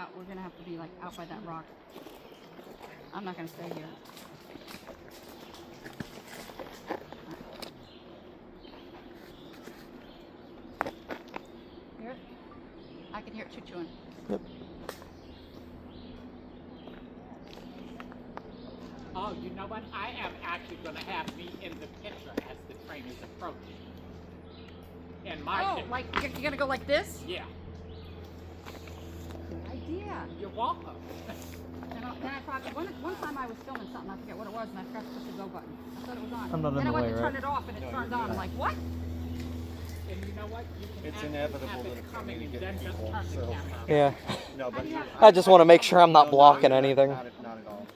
out. We're gonna have to be like out by that rock. I'm not gonna stay here. Hear it? I can hear it choo-chooing. Yep. Oh, you know what? I am actually going to have me in the picture as the train is approaching. In my picture. Like you're gonna go like this? Yeah. Good idea. You're welcome. Then I probably one time I was filming something, I forget what it was, and I forgot to push the go button. I thought it was on. I'm not in then the I went way, to right? turn it off, and it turned on. I'm like, what? And you know what? You can It's actually inevitable have that it it's coming going and to then get just people, turn the so- camera. Yeah. No, but I just want to make sure I'm not blocking anything. Not at all.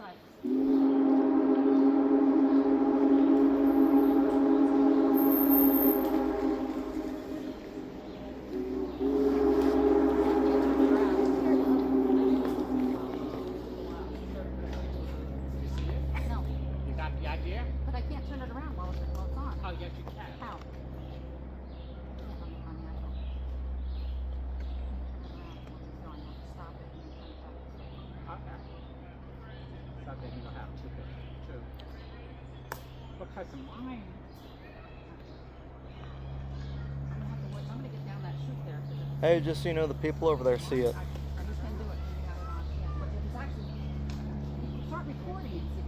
No, You got the idea? but I can't turn it around while it's on. Oh, yes, you can. How? Okay. So then you don't have two pictures, too. Because mine, I'm gonna get down that chute there. Hey, just so you know, the people over there see it. I just can't do it. You got it on. Yeah, but it was actually, you start recording it.